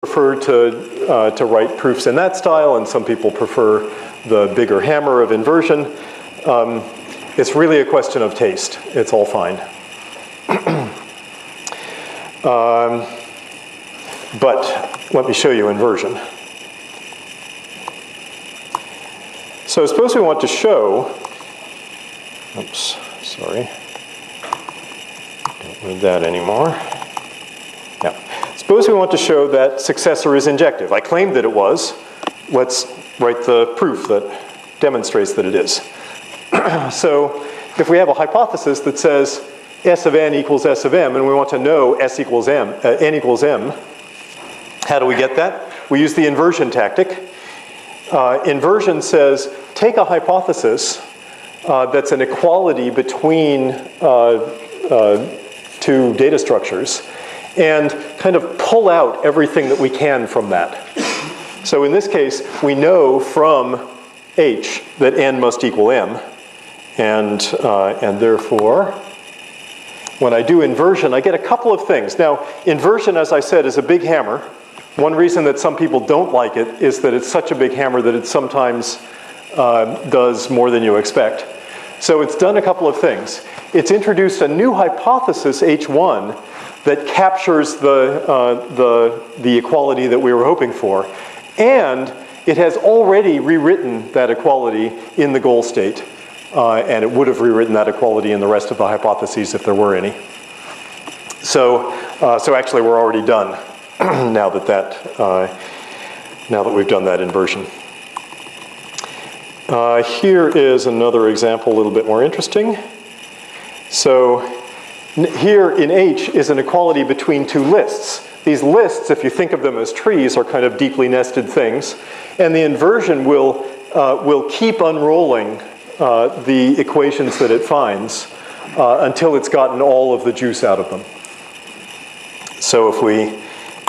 prefer to write proofs in that style, and some people prefer the bigger hammer of inversion. It's really a question of taste. It's all fine. But let me show you inversion. So suppose we want to show, oops, sorry, don't need that anymore. Yeah. Suppose we want to show that successor is injective. I claimed that it was. Let's write the proof that demonstrates that it is. So if we have a hypothesis that says S of n equals S of m, and we want to know S equals m, n equals m, how do we get that? We use the inversion tactic. Inversion says, take a hypothesis that's an equality between two data structures and kind of pull out everything that we can from that. So in this case, we know from H that n must equal m, and therefore, when I do inversion, I get a couple of things. Now, inversion, as I said, is a big hammer. One reason that some people don't like it is that it's such a big hammer that it sometimes does more than you expect. So it's done a couple of things. It's introduced a new hypothesis, H1, that captures the equality that we were hoping for. And it has already rewritten that equality in the goal state. And it would have rewritten that equality in the rest of the hypotheses if there were any. So actually we're already done now that we've done that inversion. Here is another example a little bit more interesting. So here in H is an equality between two lists. These lists, if you think of them as trees, are kind of deeply nested things. And the inversion will keep unrolling the equations that it finds until it's gotten all of the juice out of them. So if we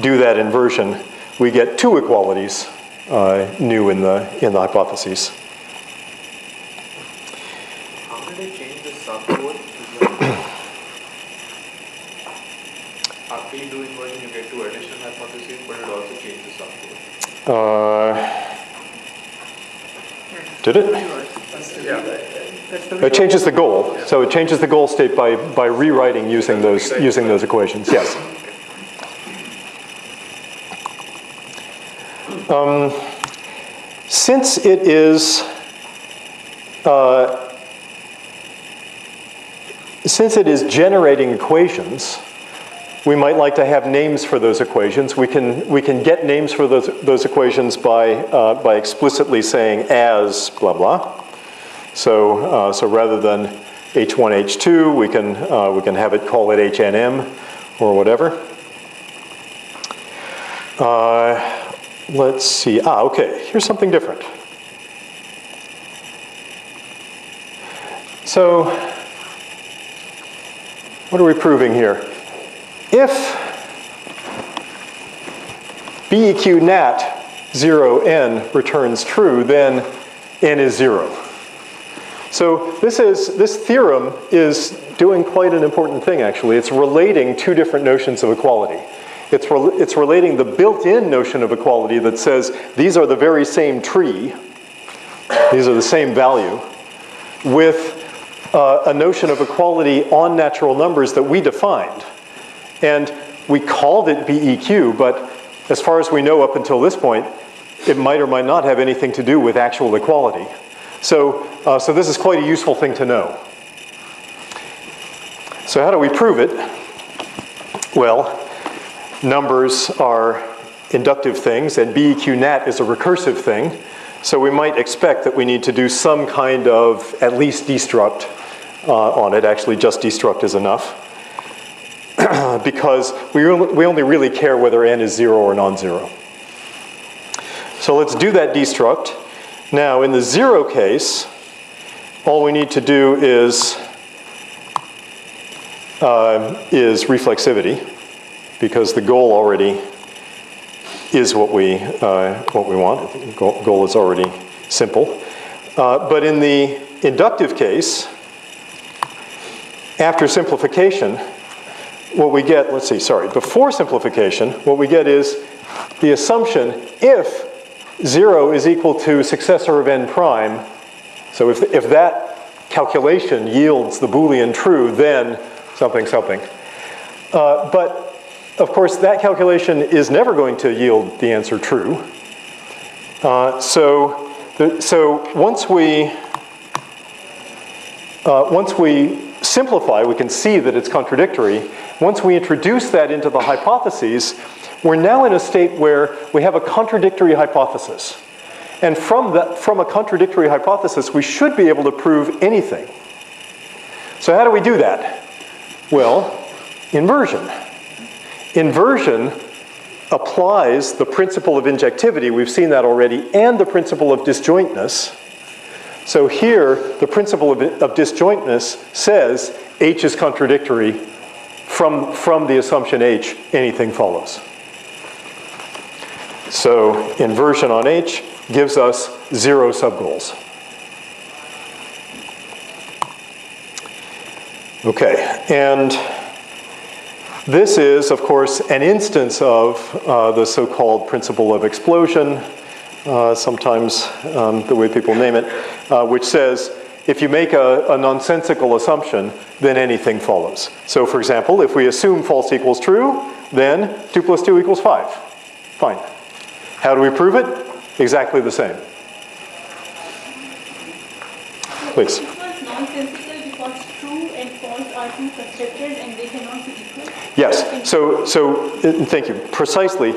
do that inversion, we get two equalities new in the hypotheses. How did they change the subcode? After you do inversion, you get two additional hypotheses, but it also changes the subcode. Did it? Yeah. It changes the goal. So it changes the goal state by rewriting using those equations. Yes. Since it is generating equations, we might like to have names for those equations. We can get names for those equations by explicitly saying as blah blah. So rather than H1 H2, we can have it call it HNM or whatever. Let's see. Okay. Here's something different. So what are we proving here? If BEQ nat 0n returns true, then n is 0. So this theorem is doing quite an important thing, actually. It's relating two different notions of equality. It's relating the built-in notion of equality that says these are the very same tree, these are the same value, with a notion of equality on natural numbers that we defined. And we called it BEQ, but as far as we know up until this point, it might or might not have anything to do with actual equality. So this is quite a useful thing to know. So how do we prove it? Well, numbers are inductive things, and BEQ nat is a recursive thing. So we might expect that we need to do some kind of at least destruct on it. Actually, just destruct is enough. Because we only really care whether n is 0 or non-zero. So let's do that destruct. Now, in the 0 case, all we need to do is reflexivity, because the goal already is what we want. The goal is already simple. But in the inductive case, after simplification, what we get, before simplification, what we get is the assumption if 0 is equal to successor of n prime, so if that calculation yields the Boolean true, then something, something. But of course, that calculation is never going to yield the answer true. So once we simplify, we can see that it's contradictory. Once we introduce that into the hypotheses, we're now in a state where we have a contradictory hypothesis. And from a contradictory hypothesis, we should be able to prove anything. So how do we do that? Well, inversion. Inversion applies the principle of injectivity, we've seen that already, and the principle of disjointness. So here, the principle of disjointness says H is contradictory. From the assumption H, anything follows. So inversion on H gives us 0 subgoals. Okay, and this is, of course, an instance of the so-called principle of explosion, sometimes the way people name it, which says if you make a nonsensical assumption, then anything follows. So for example, if we assume false equals true, then 2 plus 2 equals 5. Fine. How do we prove it? Exactly the same. Please. This was nonsensical because true and false are two constructors and they cannot be equal. Yes. So thank you. Precisely.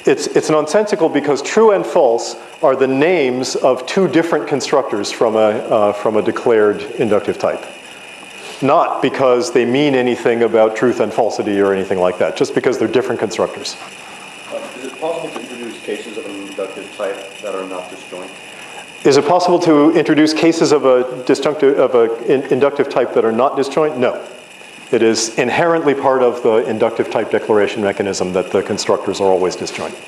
It's nonsensical because true and false are the names of two different constructors from a declared inductive type. Not because they mean anything about truth and falsity or anything like that, just because they're different constructors. Is it possible to introduce cases of an inductive type that are not disjoint? Is it possible to introduce cases of an inductive type that are not disjoint? No. It is inherently part of the inductive type declaration mechanism that the constructors are always disjoint. Do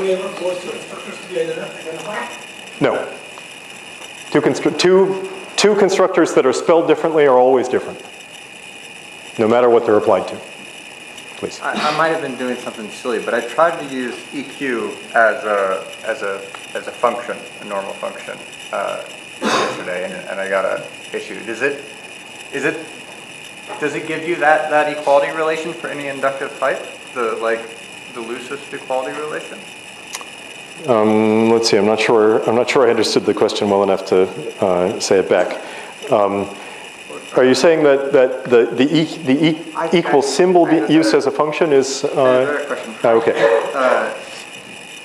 we ever force the constructors to be identified? No. Two constructors that are spelled differently are always different, no matter what they're applied to. Please. I might have been doing something silly, but I tried to use EQ as a function, a normal function, yesterday, and I got an issue. Does it give you that equality relation for any inductive type? The loosest equality relation? Let's see. I'm not sure I understood the question well enough to say it back. Are you saying that the equal symbol used as a function is? Better question. Okay.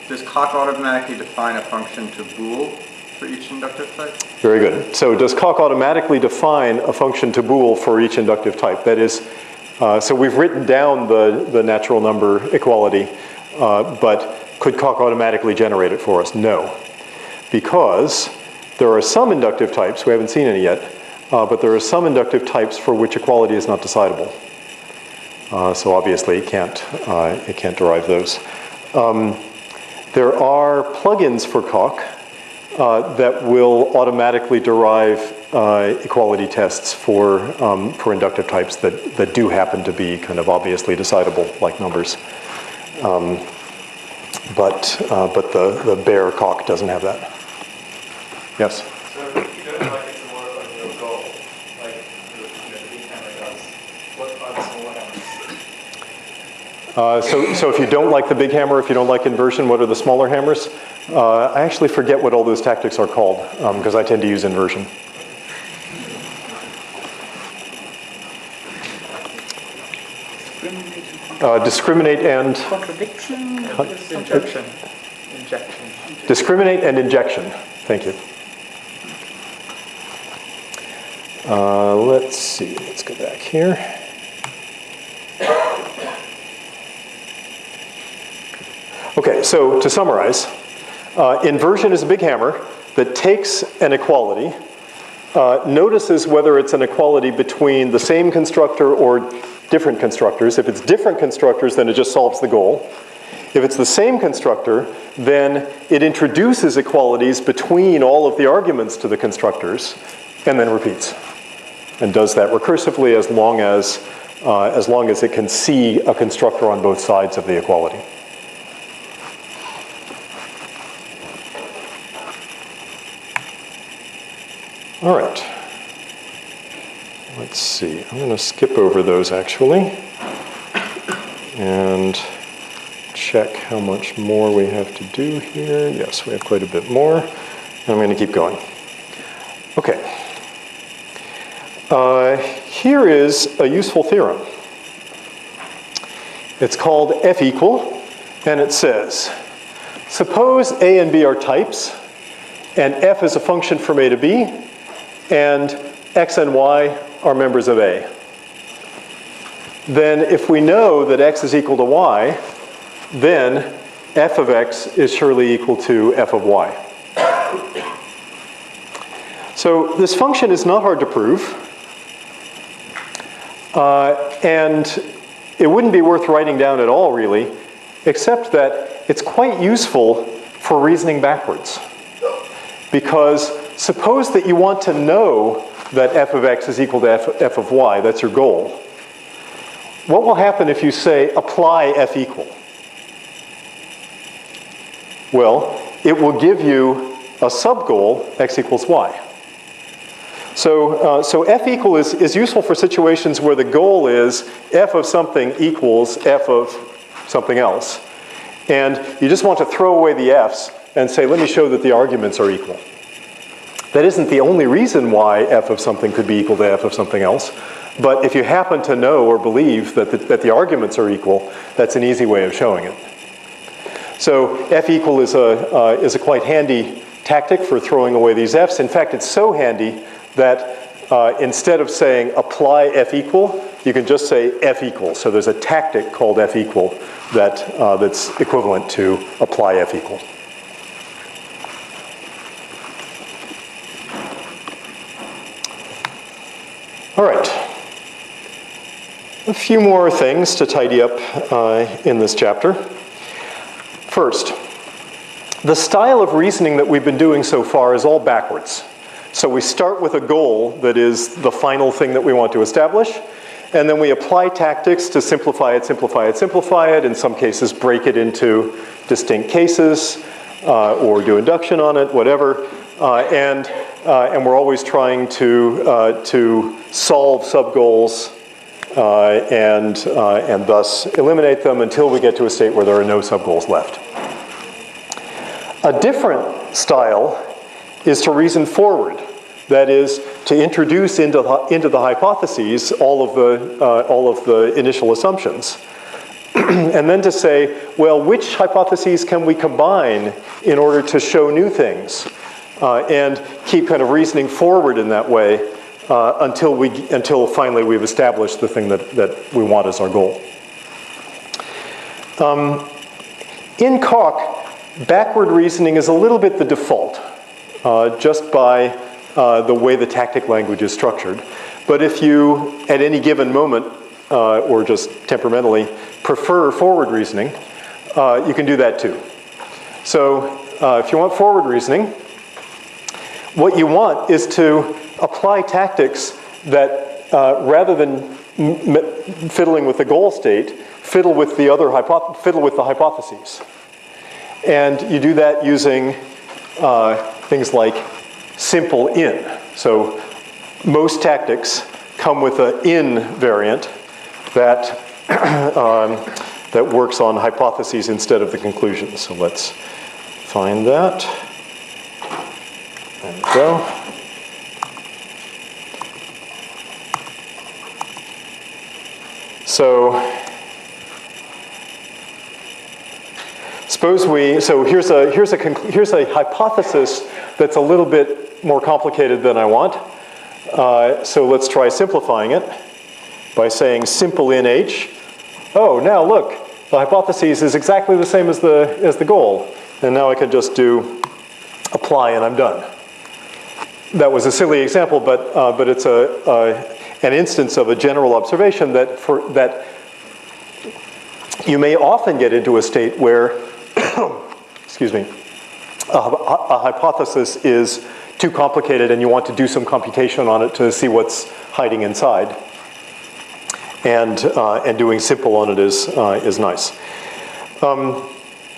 Does coq automatically define a function to bool for each inductive type? Very good. So does coq automatically define a function to bool for each inductive type? That is, so we've written down the natural number equality, but could coq automatically generate it for us? No. Because there are some inductive types, we haven't seen any yet, but there are some inductive types for which equality is not decidable. So obviously it can't derive those. There are plugins for coq that will automatically derive equality tests for inductive types that do happen to be kind of obviously decidable, like numbers. But the bare coq doesn't have that. Yes? So if you don't like it to work on your goal, like the big camera does, what are the smaller hammers? So if you don't like the big hammer, if you don't like inversion, what are the smaller hammers? I actually forget what all those tactics are called, because I tend to use inversion. Discriminate and... Contradiction. Injection. Discriminate and injection. Thank you. Let's see. Let's go back here. Okay, so to summarize, inversion is a big hammer that takes an equality, notices whether it's an equality between the same constructor or different constructors. If it's different constructors, then it just solves the goal. If it's the same constructor, then it introduces equalities between all of the arguments to the constructors, and then repeats. And does that recursively as long as it can see a constructor on both sides of the equality. All right. Let's see. I'm going to skip over those actually and check how much more we have to do here. Yes, we have quite a bit more. And I'm going to keep going. Okay. Here is a useful theorem. It's called F equal, and it says, suppose A and B are types, and F is a function from A to B, and X and Y are members of A. Then if we know that X is equal to Y, then F of X is surely equal to F of Y. So this function is not hard to prove. And it wouldn't be worth writing down at all, really, except that it's quite useful for reasoning backwards. Because suppose that you want to know that f of x is equal to f of y, that's your goal. What will happen if you say apply f equal? Well, it will give you a sub-goal, x equals y. So f equal is useful for situations where the goal is f of something equals f of something else. And you just want to throw away the f's and say, let me show that the arguments are equal. That isn't the only reason why f of something could be equal to f of something else. But if you happen to know or believe that the arguments are equal, that's an easy way of showing it. So f equal is a quite handy tactic for throwing away these f's. In fact, it's so handy that instead of saying apply f equal, you can just say f equal. So there's a tactic called f equal that's equivalent to apply f equal. All right. A few more things to tidy up in this chapter. First, the style of reasoning that we've been doing so far is all backwards. So we start with a goal that is the final thing that we want to establish, and then we apply tactics to simplify it, simplify it, simplify it, in some cases break it into distinct cases, or do induction on it, whatever, and we're always trying to solve sub-goals and thus eliminate them until we get to a state where there are no sub-goals left. A different style is to reason forward. That is, to introduce into the hypotheses all of the initial assumptions. And then to say, well, which hypotheses can we combine in order to show new things? And keep kind of reasoning forward in that way until finally we've established the thing that we want as our goal. In coq, backward reasoning is a little bit the default, just by the way the tactic language is structured. But if you, at any given moment, or just temperamentally, prefer forward reasoning, you can do that too. So if you want forward reasoning, what you want is to apply tactics that, rather than fiddling with the goal state, fiddle with the hypotheses. And you do that using things like simple in. So most tactics come with an in variant that that works on hypotheses instead of the conclusions. So let's find that. There we go. So suppose here's a hypothesis that's a little bit more complicated than I want. So let's try simplifying it by saying simple in H. Oh, now look, the hypothesis is exactly the same as the goal. And now I can just do apply and I'm done. That was a silly example, but it's an instance of a general observation that you may often get into a state where, excuse me, a hypothesis is too complicated and you want to do some computation on it to see what's hiding inside. And doing simple on it is nice.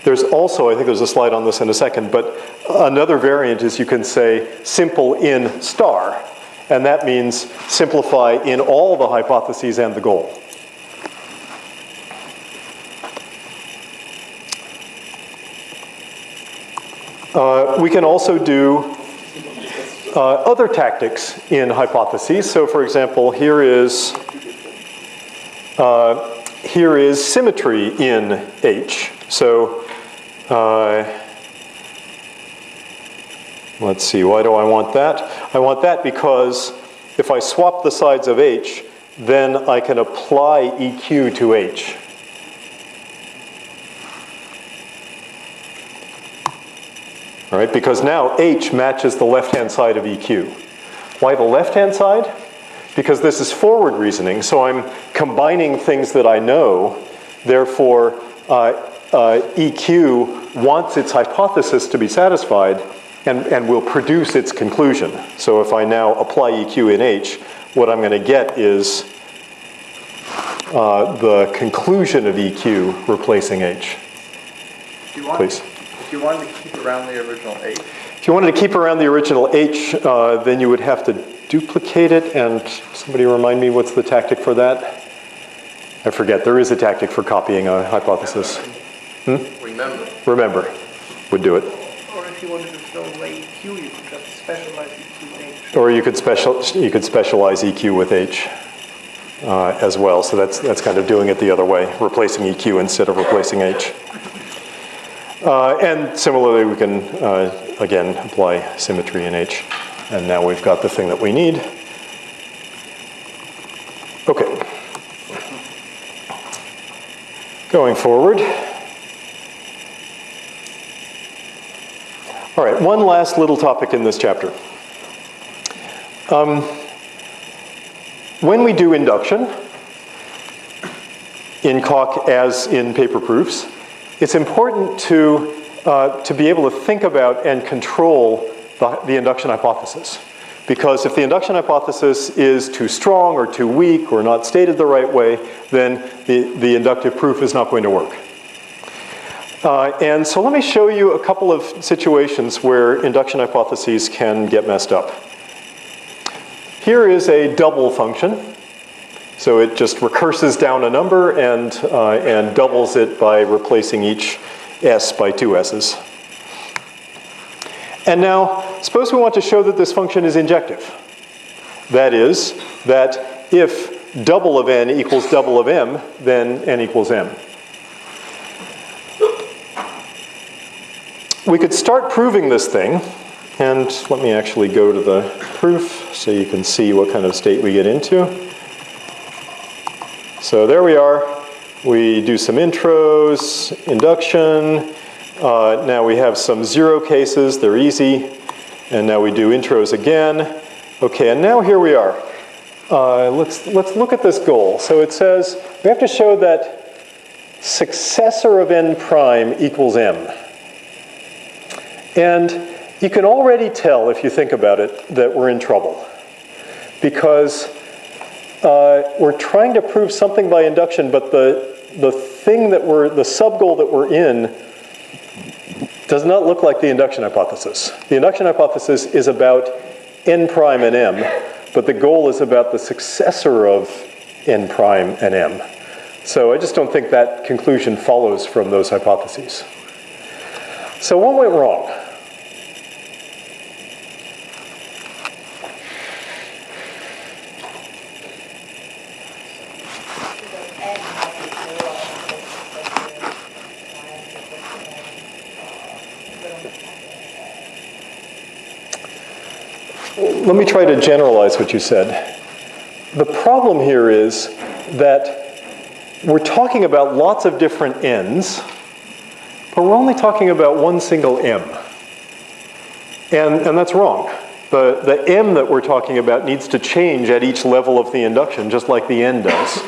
There's also, I think there's a slide on this in a second, but another variant is you can say simple in star, and that means simplify in all the hypotheses and the goal. We can also do other tactics in hypotheses. So for example, here is symmetry in H. So let's see, why do I want that? I want that because if I swap the sides of H, then I can apply EQ to H. All right, because now H matches the left-hand side of EQ. Why the left-hand side? Because this is forward reasoning, so I'm combining things that I know. Therefore, EQ wants its hypothesis to be satisfied and will produce its conclusion. So if I now apply EQ in H, what I'm going to get is the conclusion of EQ replacing H. Please. If you wanted to keep around the original H. If you wanted to keep around the original H, then you would have to duplicate it, and somebody remind me what's the tactic for that? I forget, there is a tactic for copying a hypothesis. Remember would do it. Or if you wanted to throw away EQ, you could just specialize EQ with H. Or you could specialize EQ with H as well, so that's kind of doing it the other way, replacing EQ instead of replacing H. And similarly, we can, again, apply symmetry in H. And now we've got the thing that we need. Okay. Going forward. All right, one last little topic in this chapter. When we do induction, in coq as in paper proofs, it's important to be able to think about and control the induction hypothesis. Because if the induction hypothesis is too strong or too weak or not stated the right way, then the inductive proof is not going to work. And so let me show you a couple of situations where induction hypotheses can get messed up. Here is a double function. So it just recurses down a number and doubles it by replacing each s by two s's. And now, suppose we want to show that this function is injective. That is, that if double of n equals double of m, then n equals m. We could start proving this thing, and let me actually go to the proof so you can see what kind of state we get into. So there we are. We do some intros, induction. Now we have some zero cases. They're easy. And now we do intros again. Okay, and now here we are. Let's look at this goal. So it says we have to show that successor of n prime equals m. And you can already tell, if you think about it, that we're in trouble. Because we're trying to prove something by induction, but the thing that the sub-goal that we're in does not look like the induction hypothesis. The induction hypothesis is about n prime and m, but the goal is about the successor of n prime and m. So I just don't think that conclusion follows from those hypotheses. So what went wrong? Let me try to generalize what you said. The problem here is that we're talking about lots of different n's, but we're only talking about one single m. And that's wrong. The m that we're talking about needs to change at each level of the induction, just like the n does.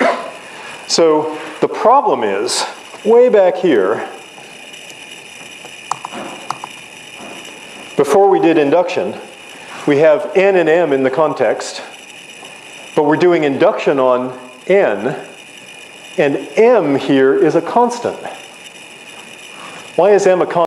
So the problem is, way back here, before we did induction, we have n and m in the context, but we're doing induction on n, and m here is a constant. Why is M a constant?